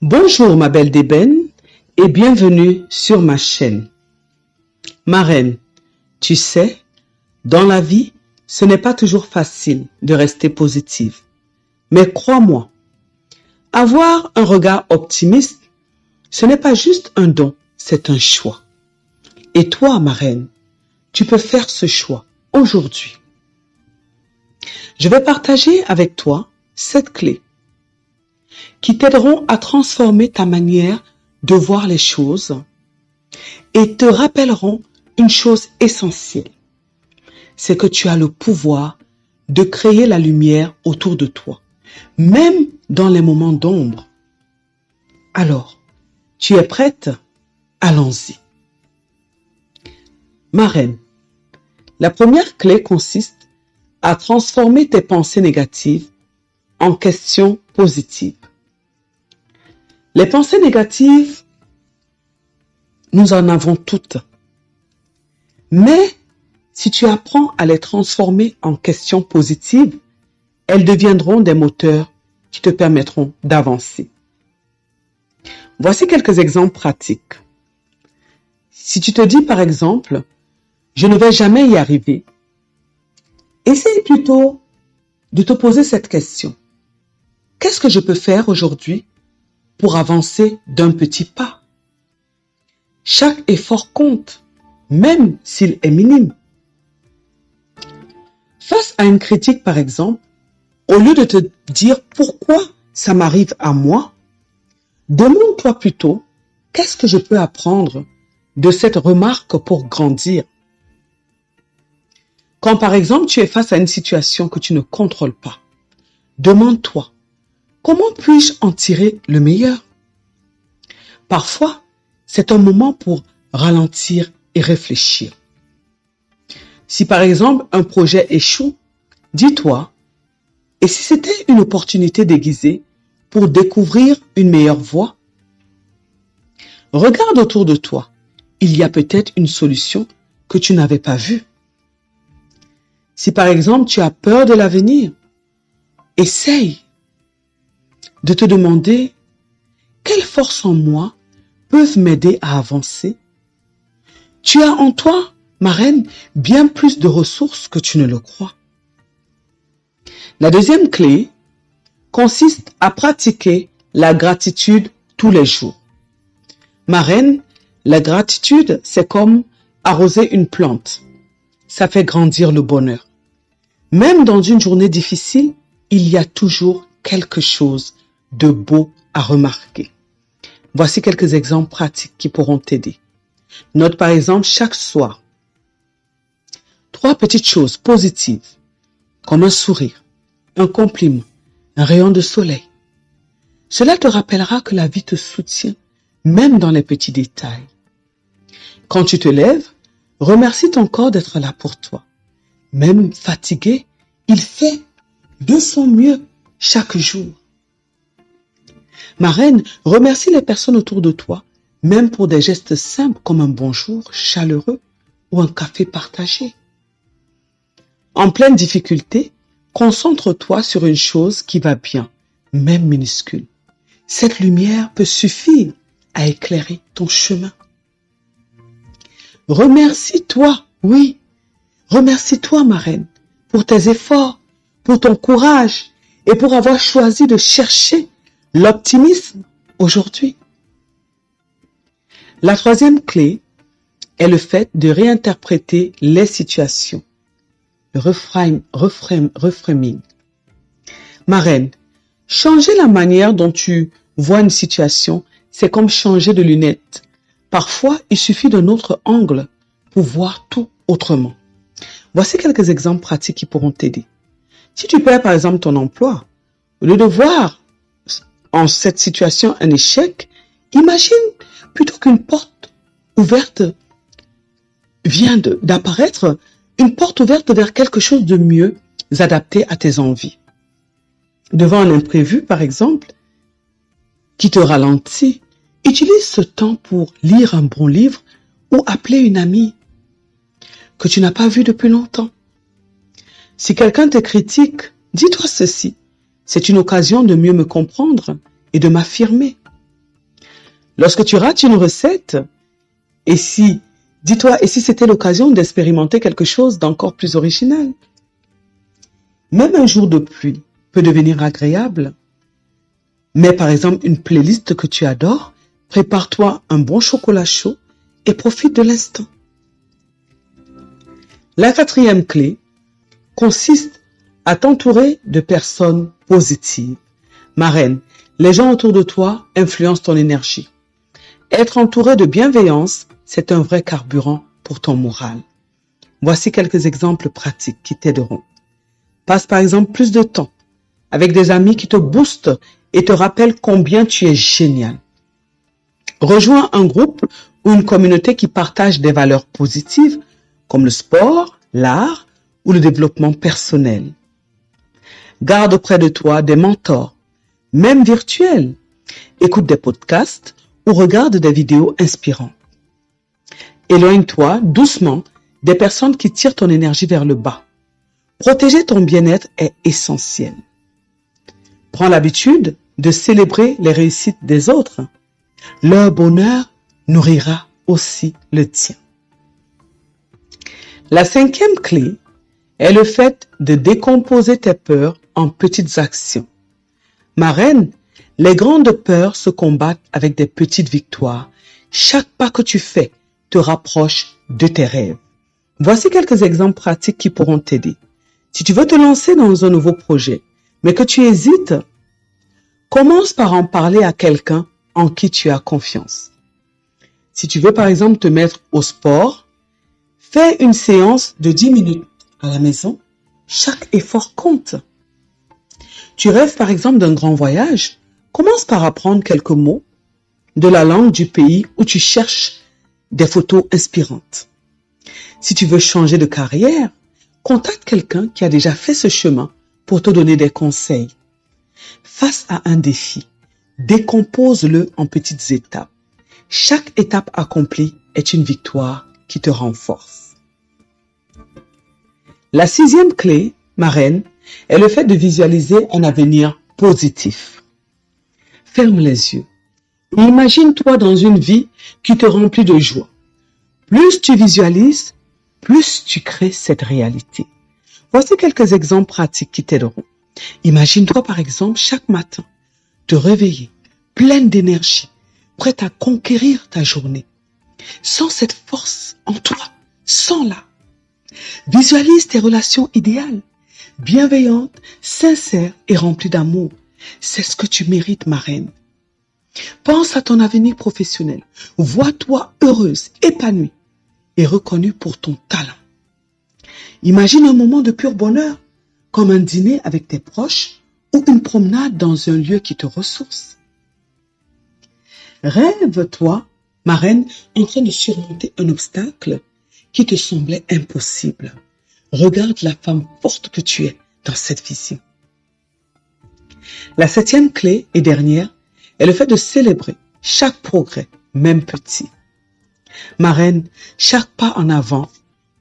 Bonjour ma belle d'ébène et bienvenue sur ma chaîne. Ma reine, tu sais, dans la vie, ce n'est pas toujours facile de rester positive. Mais crois-moi, avoir un regard optimiste, ce n'est pas juste un don, c'est un choix. Et toi, ma reine, tu peux faire ce choix aujourd'hui. Je vais partager avec toi 7 clés qui t'aideront à transformer ta manière de voir les choses et te rappelleront une chose essentielle. C'est que tu as le pouvoir de créer la lumière autour de toi, même dans les moments d'ombre. Alors, tu es prête? Allons-y. Ma reine, la première clé consiste à transformer tes pensées négatives en questions positives. Les pensées négatives, nous en avons toutes. Mais si tu apprends à les transformer en questions positives, elles deviendront des moteurs qui te permettront d'avancer. Voici quelques exemples pratiques. Si tu te dis par exemple, je ne vais jamais y arriver, essaye plutôt de te poser cette question. Qu'est-ce que je peux faire aujourd'hui pour avancer d'un petit pas? Chaque effort compte, même s'il est minime. Face à une critique, par exemple, au lieu de te dire pourquoi ça m'arrive à moi, demande-toi plutôt qu'est-ce que je peux apprendre de cette remarque pour grandir. Quand par exemple tu es face à une situation que tu ne contrôles pas, demande-toi comment puis-je en tirer le meilleur? Parfois, c'est un moment pour ralentir et réfléchir. Si par exemple un projet échoue, dis-toi, et si c'était une opportunité déguisée pour découvrir une meilleure voie? Regarde autour de toi, il y a peut-être une solution que tu n'avais pas vue. Si par exemple tu as peur de l'avenir, essaye de te demander quelles forces en moi peuvent m'aider à avancer. Tu as en toi, ma reine, bien plus de ressources que tu ne le crois. La deuxième clé consiste à pratiquer la gratitude tous les jours. Ma reine, la gratitude, c'est comme arroser une plante. Ça fait grandir le bonheur. Même dans une journée difficile, il y a toujours quelque chose de beau à remarquer. Voici quelques exemples pratiques qui pourront t'aider. Note par exemple chaque soir 3 petites choses positives, comme un sourire, un compliment, un rayon de soleil. Cela te rappellera que la vie te soutient, même dans les petits détails. Quand tu te lèves, remercie ton corps d'être là pour toi. Même fatigué, il fait de son mieux chaque jour. Ma reine, remercie les personnes autour de toi, même pour des gestes simples comme un bonjour chaleureux ou un café partagé. En pleine difficulté, concentre-toi sur une chose qui va bien, même minuscule. Cette lumière peut suffire à éclairer ton chemin. Remercie-toi, oui, remercie-toi, ma reine, pour tes efforts, pour ton courage et pour avoir choisi de chercher l'optimisme aujourd'hui. La troisième clé est le fait de réinterpréter les situations. Le reframing. Ma reine, changer la manière dont tu vois une situation, c'est comme changer de lunettes. Parfois, il suffit d'un autre angle pour voir tout autrement. Voici quelques exemples pratiques qui pourront t'aider. Si tu perds par exemple ton emploi, au lieu de voir en cette situation un échec, imagine plutôt qu'une porte ouverte vient d'apparaître, une porte ouverte vers quelque chose de mieux adapté à tes envies. Devant un imprévu par exemple, qui te ralentit, utilise ce temps pour lire un bon livre ou appeler une amie que tu n'as pas vue depuis longtemps. Si quelqu'un te critique, dis-toi ceci, c'est une occasion de mieux me comprendre et de m'affirmer. Lorsque tu rates une recette, dis-toi, et si c'était l'occasion d'expérimenter quelque chose d'encore plus original? Même un jour de pluie peut devenir agréable. Mets par exemple une playlist que tu adores, prépare-toi un bon chocolat chaud et profite de l'instant. La quatrième clé consiste à t'entourer de personnes positives. Ma reine, les gens autour de toi influencent ton énergie. Être entouré de bienveillance, c'est un vrai carburant pour ton moral. Voici quelques exemples pratiques qui t'aideront. Passe par exemple plus de temps avec des amis qui te boostent et te rappellent combien tu es génial. Rejoins un groupe ou une communauté qui partage des valeurs positives comme le sport, l'art ou le développement personnel. Garde auprès de toi des mentors, même virtuels. Écoute des podcasts ou regarde des vidéos inspirantes. Éloigne-toi doucement des personnes qui tirent ton énergie vers le bas. Protéger ton bien-être est essentiel. Prends l'habitude de célébrer les réussites des autres. Leur bonheur nourrira aussi le tien. La cinquième clé est le fait de décomposer tes peurs en petites actions. Ma reine, les grandes peurs se combattent avec des petites victoires. Chaque pas que tu fais te rapproche de tes rêves. Voici quelques exemples pratiques qui pourront t'aider. Si tu veux te lancer dans un nouveau projet, mais que tu hésites, commence par en parler à quelqu'un en qui tu as confiance. Si tu veux par exemple te mettre au sport, fais une séance de 10 minutes à la maison. Chaque effort compte. Tu rêves par exemple d'un grand voyage, commence par apprendre quelques mots de la langue du pays où tu cherches des photos inspirantes. Si tu veux changer de carrière, contacte quelqu'un qui a déjà fait ce chemin pour te donner des conseils. Face à un défi, décompose-le en petites étapes. Chaque étape accomplie est une victoire qui te renforce. La sixième clé, ma reine, est le fait de visualiser un avenir positif. Ferme les yeux et imagine-toi dans une vie qui te remplit de joie. Plus tu visualises, plus tu crées cette réalité. Voici quelques exemples pratiques qui t'aideront. Imagine-toi par exemple chaque matin te réveiller, pleine d'énergie, prête à conquérir ta journée. Sens cette force en toi, sens-la. Visualise tes relations idéales, bienveillantes, sincères et remplies d'amour. C'est ce que tu mérites, ma reine. Pense à ton avenir professionnel. Vois-toi heureuse, épanouie et reconnue pour ton talent. Imagine un moment de pur bonheur, comme un dîner avec tes proches ou une promenade dans un lieu qui te ressource. Rêve-toi, ma reine, en train de surmonter un obstacle qui te semblait impossible. Regarde la femme forte que tu es dans cette vision. La septième clé et dernière est le fait de célébrer chaque progrès, même petit. Ma reine, chaque pas en avant,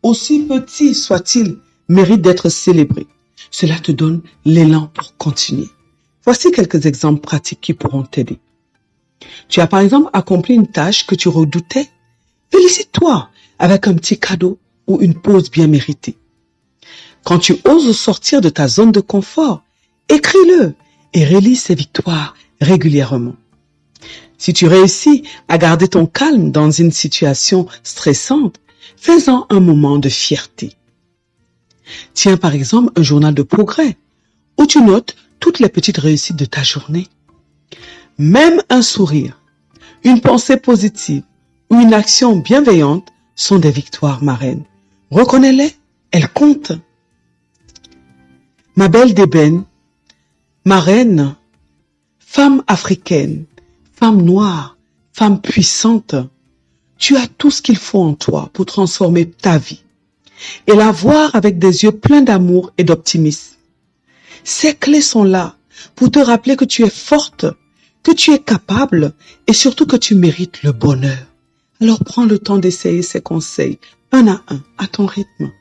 aussi petit soit-il, mérite d'être célébré. Cela te donne l'élan pour continuer. Voici quelques exemples pratiques qui pourront t'aider. Tu as par exemple accompli une tâche que tu redoutais. Félicite-toi avec un petit cadeau ou une pause bien méritée. Quand tu oses sortir de ta zone de confort, écris-le et relis ces victoires régulièrement. Si tu réussis à garder ton calme dans une situation stressante, fais-en un moment de fierté. Tiens par exemple un journal de progrès où tu notes toutes les petites réussites de ta journée. Même un sourire, une pensée positive ou une action bienveillante sont des victoires, ma reine. Reconnais-les, elles comptent. Ma belle d'ébène, ma reine, femme africaine, femme noire, femme puissante, tu as tout ce qu'il faut en toi pour transformer ta vie et la voir avec des yeux pleins d'amour et d'optimisme. Ces clés sont là pour te rappeler que tu es forte, que tu es capable et surtout que tu mérites le bonheur. Alors prends le temps d'essayer ces conseils, un à ton rythme.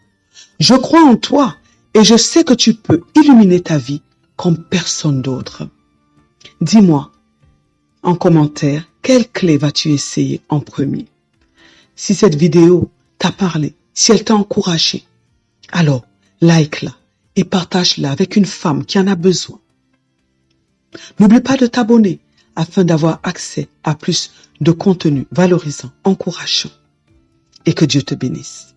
Je crois en toi et je sais que tu peux illuminer ta vie comme personne d'autre. Dis-moi, en commentaire quelle clé vas-tu essayer en premier. Si cette vidéo t'a parlé, si elle t'a encouragé, alors like-la et partage-la avec une femme qui en a besoin. N'oublie pas de t'abonner afin d'avoir accès à plus de contenu valorisant, encourageant. Et que Dieu te bénisse.